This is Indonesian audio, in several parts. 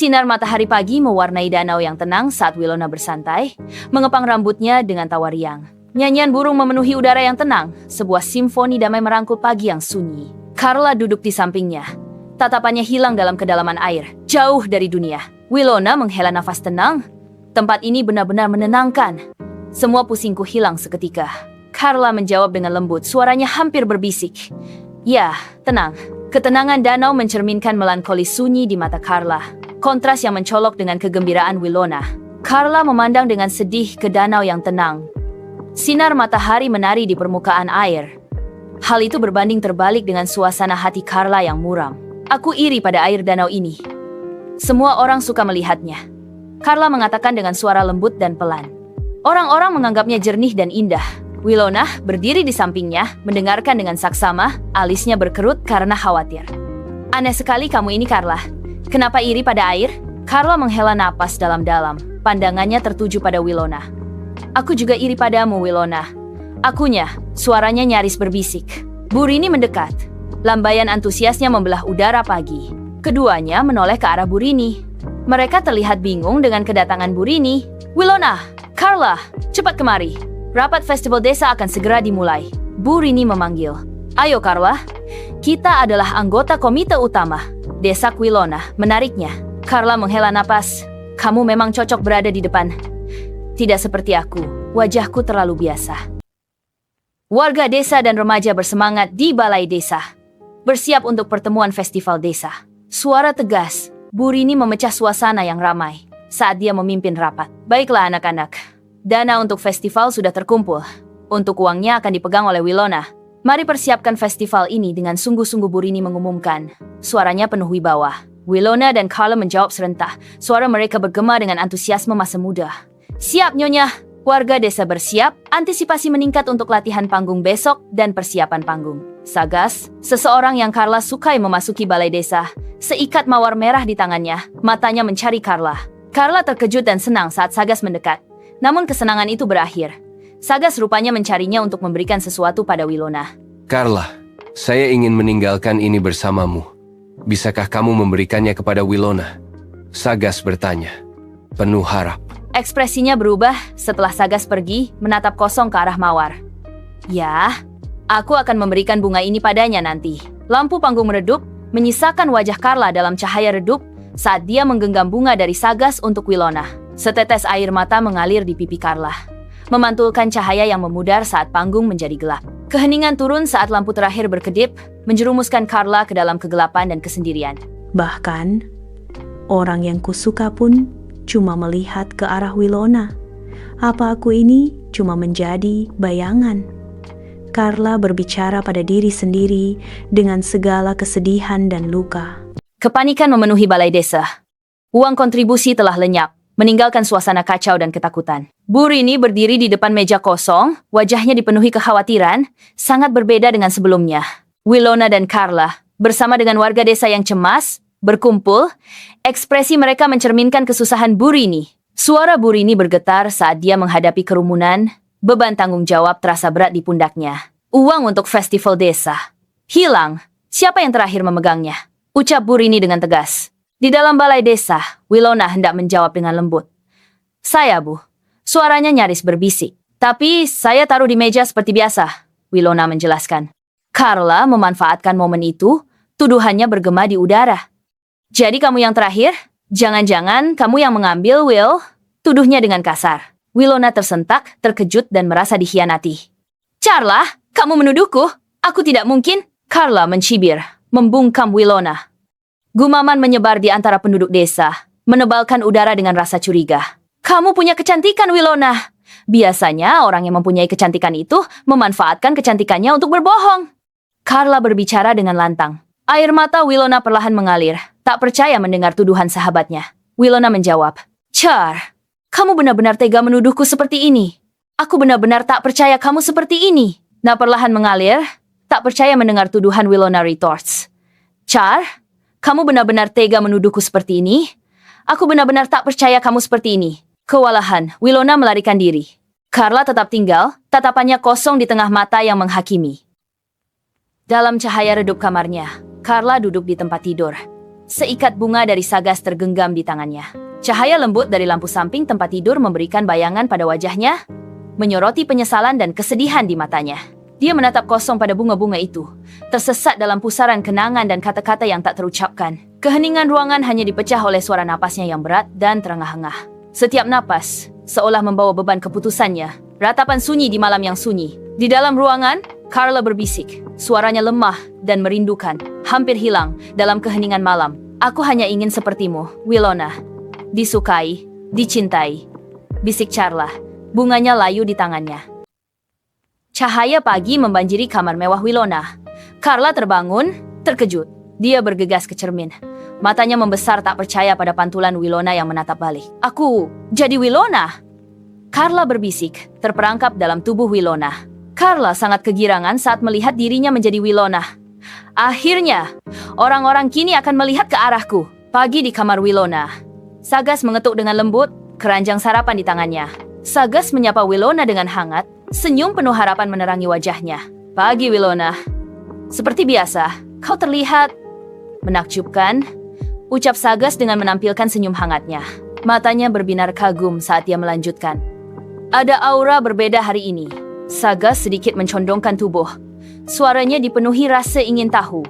Sinar matahari pagi mewarnai danau yang tenang saat Wilona bersantai, mengepang rambutnya dengan tawa riang. Nyanyian burung memenuhi udara yang tenang, sebuah simfoni damai merangkul pagi yang sunyi. Carla duduk di sampingnya. Tatapannya hilang dalam kedalaman air, jauh dari dunia. Wilona menghela nafas tenang. Tempat ini benar-benar menenangkan. Semua pusingku hilang seketika. Carla menjawab dengan lembut, suaranya hampir berbisik. Ya, tenang. Ketenangan danau mencerminkan melankoli sunyi di mata Carla. Kontras yang mencolok dengan kegembiraan Wilona. Carla memandang dengan sedih ke danau yang tenang. Sinar matahari menari di permukaan air. Hal itu berbanding terbalik dengan suasana hati Carla yang muram. Aku iri pada air danau ini. Semua orang suka melihatnya. Carla mengatakan dengan suara lembut dan pelan. Orang-orang menganggapnya jernih dan indah. Wilona berdiri di sampingnya, mendengarkan dengan saksama, alisnya berkerut karena khawatir. Aneh sekali kamu ini, Carla. Kenapa iri pada air? Carla menghela napas dalam-dalam. Pandangannya tertuju pada Wilona. Aku juga iri padamu, Wilona. Akunya, suaranya nyaris berbisik. Burini mendekat. Lambaian antusiasnya membelah udara pagi. Keduanya menoleh ke arah Burini. Mereka terlihat bingung dengan kedatangan Burini. Wilona, Carla, cepat kemari. Rapat festival desa akan segera dimulai. Burini memanggil. Ayo, Carla. Kita adalah anggota komite utama. Desak Wilona, menariknya. Carla menghela napas. Kamu memang cocok berada di depan. Tidak seperti aku, wajahku terlalu biasa. Warga desa dan remaja bersemangat di balai desa. Bersiap untuk pertemuan festival desa. Suara tegas, Burini memecah suasana yang ramai saat dia memimpin rapat. Baiklah anak-anak, dana untuk festival sudah terkumpul. Untuk uangnya akan dipegang oleh Wilona. Mari persiapkan festival ini dengan sungguh-sungguh, Burini mengumumkan. Suaranya penuh wibawa. Wilona dan Carla menjawab serentak. Suara mereka bergema dengan antusiasme masa muda. Siap, Nyonya. Warga desa bersiap, antisipasi meningkat untuk latihan panggung besok dan persiapan panggung. Sagas, seseorang yang Carla sukai memasuki balai desa. Seikat mawar merah di tangannya, matanya mencari Carla. Carla terkejut dan senang saat Sagas mendekat. Namun kesenangan itu berakhir. Sagas rupanya mencarinya untuk memberikan sesuatu pada Wilona. Carla, saya ingin meninggalkan ini bersamamu. Bisakah kamu memberikannya kepada Wilona? Sagas bertanya, penuh harap. Ekspresinya berubah setelah Sagas pergi, menatap kosong ke arah mawar. Ya, aku akan memberikan bunga ini padanya nanti. Lampu panggung meredup, menyisakan wajah Carla dalam cahaya redup saat dia menggenggam bunga dari Sagas untuk Wilona. Setetes air mata mengalir di pipi Carla, memantulkan cahaya yang memudar saat panggung menjadi gelap. Keheningan turun saat lampu terakhir berkedip, menjerumuskan Carla ke dalam kegelapan dan kesendirian. Bahkan, orang yang kusuka pun cuma melihat ke arah Wilona. Apa aku ini cuma menjadi bayangan? Carla berbicara pada diri sendiri dengan segala kesedihan dan luka. Kepanikan memenuhi balai desa. Uang kontribusi telah lenyap, meninggalkan suasana kacau dan ketakutan. Burini berdiri di depan meja kosong, wajahnya dipenuhi kekhawatiran, sangat berbeda dengan sebelumnya. Wilona dan Carla, bersama dengan warga desa yang cemas, berkumpul, ekspresi mereka mencerminkan kesusahan Burini. Suara Burini bergetar saat dia menghadapi kerumunan, beban tanggung jawab terasa berat di pundaknya. Uang untuk festival desa hilang. Siapa yang terakhir memegangnya? Ucap Burini dengan tegas. Di dalam balai desa, Wilona hendak menjawab dengan lembut. Saya, Bu. Suaranya nyaris berbisik. Tapi saya taruh di meja seperti biasa, Wilona menjelaskan. Carla memanfaatkan momen itu, tuduhannya bergema di udara. Jadi kamu yang terakhir? Jangan-jangan kamu yang mengambil, Will? Tuduhnya dengan kasar. Wilona tersentak, terkejut dan merasa dikhianati. Carla, kamu menuduhku? Aku tidak mungkin. Carla mencibir, membungkam Wilona. Gumaman menyebar di antara penduduk desa, menebalkan udara dengan rasa curiga. Kamu punya kecantikan, Wilona. Biasanya orang yang mempunyai kecantikan itu memanfaatkan kecantikannya untuk berbohong. Carla berbicara dengan lantang. Air mata Wilona perlahan mengalir, tak percaya mendengar tuduhan sahabatnya. Wilona menjawab, Char, kamu benar-benar tega menuduhku seperti ini. Aku benar-benar tak percaya kamu seperti ini. Nah perlahan mengalir, tak percaya mendengar tuduhan Wilona retorts. Char, kamu benar-benar tega menuduhku seperti ini? Aku benar-benar tak percaya kamu seperti ini. Kewalahan, Wilona melarikan diri. Carla tetap tinggal, tatapannya kosong di tengah mata yang menghakimi. Dalam cahaya redup kamarnya, Carla duduk di tempat tidur. Seikat bunga dari Sagas tergenggam di tangannya. Cahaya lembut dari lampu samping tempat tidur memberikan bayangan pada wajahnya, menyoroti penyesalan dan kesedihan di matanya. Dia menatap kosong pada bunga-bunga itu, tersesat dalam pusaran kenangan dan kata-kata yang tak terucapkan. Keheningan ruangan hanya dipecah oleh suara napasnya yang berat dan terengah-engah. Setiap napas seolah membawa beban keputusannya. Ratapan sunyi di malam yang sunyi. Di dalam ruangan, Carla berbisik. Suaranya lemah dan merindukan, hampir hilang dalam keheningan malam. Aku hanya ingin sepertimu, Wilona. Disukai, dicintai. Bisik Carla. Bunganya layu di tangannya. Cahaya pagi membanjiri kamar mewah Wilona. Carla terbangun, terkejut. Dia bergegas ke cermin. Matanya membesar tak percaya pada pantulan Wilona yang menatap balik. Aku jadi Wilona? Carla berbisik, terperangkap dalam tubuh Wilona. Carla sangat kegirangan saat melihat dirinya menjadi Wilona. Akhirnya, orang-orang kini akan melihat ke arahku. Pagi di kamar Wilona. Sagas mengetuk dengan lembut, keranjang sarapan di tangannya. Sagas menyapa Wilona dengan hangat, senyum penuh harapan menerangi wajahnya. Pagi Wilona. Seperti biasa, kau terlihat menakjubkan, ucap Sagas dengan menampilkan senyum hangatnya. Matanya berbinar kagum saat dia melanjutkan. Ada aura berbeda hari ini. Sagas sedikit mencondongkan tubuh. Suaranya dipenuhi rasa ingin tahu.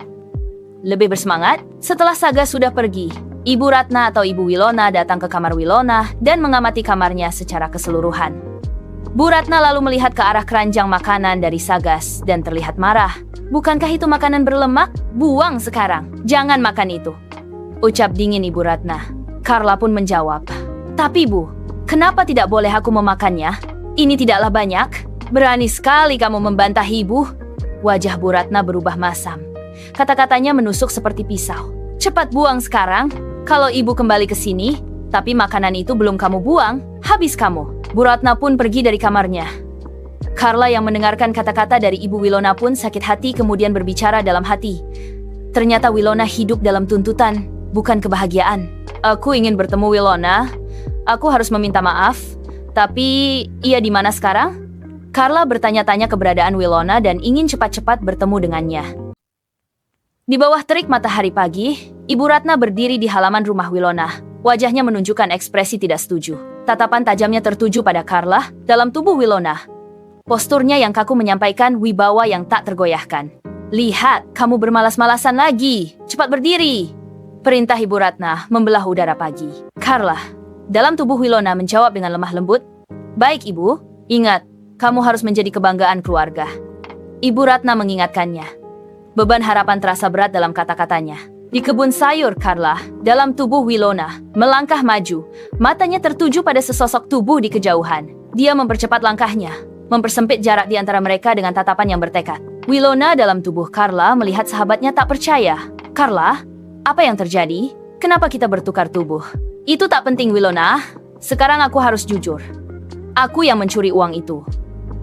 Lebih bersemangat, setelah Sagas sudah pergi, Ibu Ratna atau Ibu Wilona datang ke kamar Wilona dan mengamati kamarnya secara keseluruhan. Bu Ratna lalu melihat ke arah keranjang makanan dari Sagas dan terlihat marah. Bukankah itu makanan berlemak? Buang sekarang. Jangan makan itu. Ucap dingin Ibu Ratna. Carla pun menjawab. Tapi Bu, kenapa tidak boleh aku memakannya? Ini tidaklah banyak. Berani sekali kamu membantah Ibu. Wajah Bu Ratna berubah masam. Kata-katanya menusuk seperti pisau. Cepat buang sekarang. Kalau Ibu kembali ke sini, tapi makanan itu belum kamu buang, habis kamu. Bu Ratna pun pergi dari kamarnya. Carla yang mendengarkan kata-kata dari Ibu Wilona pun sakit hati kemudian berbicara dalam hati. Ternyata Wilona hidup dalam tuntutan, bukan kebahagiaan. Aku ingin bertemu Wilona. Aku harus meminta maaf. Tapi, ia di mana sekarang? Carla bertanya-tanya keberadaan Wilona dan ingin cepat-cepat bertemu dengannya. Di bawah terik matahari pagi, Ibu Ratna berdiri di halaman rumah Wilona. Wajahnya menunjukkan ekspresi tidak setuju. Tatapan tajamnya tertuju pada Carla dalam tubuh Wilona. Posturnya yang kaku menyampaikan wibawa yang tak tergoyahkan. Lihat, kamu bermalas-malasan lagi. Cepat berdiri. Perintah Ibu Ratna membelah udara pagi. Carla, dalam tubuh Wilona menjawab dengan lemah lembut. Baik Ibu, ingat, kamu harus menjadi kebanggaan keluarga. Ibu Ratna mengingatkannya. Beban harapan terasa berat dalam kata-katanya. Di kebun sayur Carla, dalam tubuh Wilona, melangkah maju. Matanya tertuju pada sesosok tubuh di kejauhan. Dia mempercepat langkahnya, mempersempit jarak di antara mereka dengan tatapan yang bertekad. Wilona dalam tubuh Carla melihat sahabatnya tak percaya. Carla, apa yang terjadi? Kenapa kita bertukar tubuh? Itu tak penting Wilona. Sekarang aku harus jujur. Aku yang mencuri uang itu.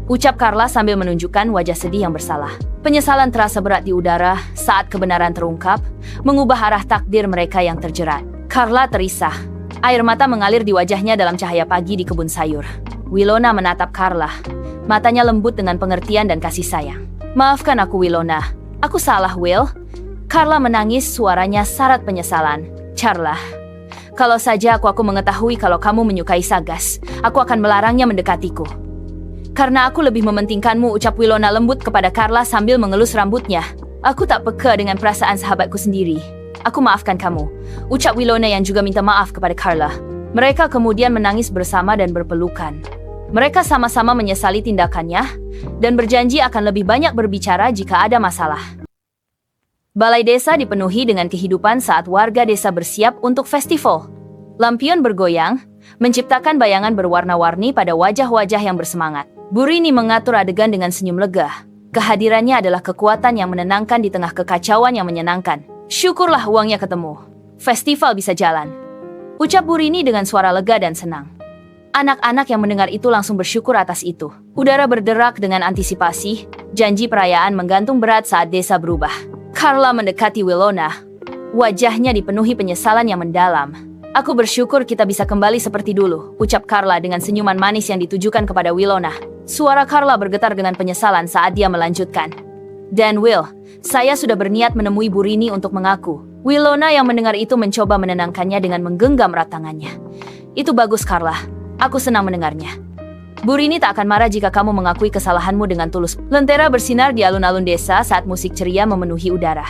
Ucap Carla sambil menunjukkan wajah sedih yang bersalah. Penyesalan terasa berat di udara saat kebenaran terungkap, mengubah arah takdir mereka yang terjerat. Carla terisah. Air mata mengalir di wajahnya dalam cahaya pagi di kebun sayur. Wilona menatap Carla. Matanya lembut dengan pengertian dan kasih sayang. Maafkan aku Wilona. Aku salah Will. Carla menangis, suaranya syarat penyesalan. Carla, kalau saja aku mengetahui kalau kamu menyukai Sagas, aku akan melarangnya mendekatiku. Karena aku lebih mementingkanmu, ucap Wilona lembut kepada Carla sambil mengelus rambutnya. Aku tak peka dengan perasaan sahabatku sendiri. Aku maafkan kamu, ucap Wilona yang juga minta maaf kepada Carla. Mereka kemudian menangis bersama dan berpelukan. Mereka sama-sama menyesali tindakannya dan berjanji akan lebih banyak berbicara jika ada masalah. Balai desa dipenuhi dengan kehidupan saat warga desa bersiap untuk festival. Lampion bergoyang, menciptakan bayangan berwarna-warni pada wajah-wajah yang bersemangat. Bu Rini mengatur adegan dengan senyum lega. Kehadirannya adalah kekuatan yang menenangkan di tengah kekacauan yang menyenangkan. Syukurlah uangnya ketemu. Festival bisa jalan. Ucap Bu Rini dengan suara lega dan senang. Anak-anak yang mendengar itu langsung bersyukur atas itu. Udara berderak dengan antisipasi, janji perayaan menggantung berat saat desa berubah. Carla mendekati Wilona. Wajahnya dipenuhi penyesalan yang mendalam. Aku bersyukur kita bisa kembali seperti dulu, ucap Carla dengan senyuman manis yang ditujukan kepada Wilona. Suara Carla bergetar dengan penyesalan saat dia melanjutkan. Dan Will, saya sudah berniat menemui Bu Rini untuk mengaku. Wilona yang mendengar itu mencoba menenangkannya dengan menggenggam erat tangannya. Itu bagus, Carla. Aku senang mendengarnya. Burini tak akan marah jika kamu mengakui kesalahanmu dengan tulus. Lentera bersinar di alun-alun desa saat musik ceria memenuhi udara.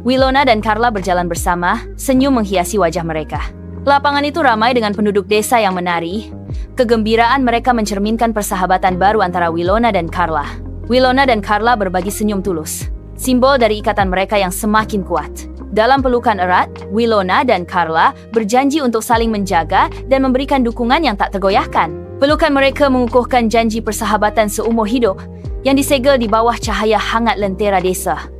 Wilona dan Carla berjalan bersama, senyum menghiasi wajah mereka. Lapangan itu ramai dengan penduduk desa yang menari. Kegembiraan mereka mencerminkan persahabatan baru antara Wilona dan Carla. Wilona dan Carla berbagi senyum tulus, simbol dari ikatan mereka yang semakin kuat. Dalam pelukan erat, Wilona dan Carla berjanji untuk saling menjaga dan memberikan dukungan yang tak tergoyahkan. Pelukan mereka mengukuhkan janji persahabatan seumur hidup yang disegel di bawah cahaya hangat lentera desa.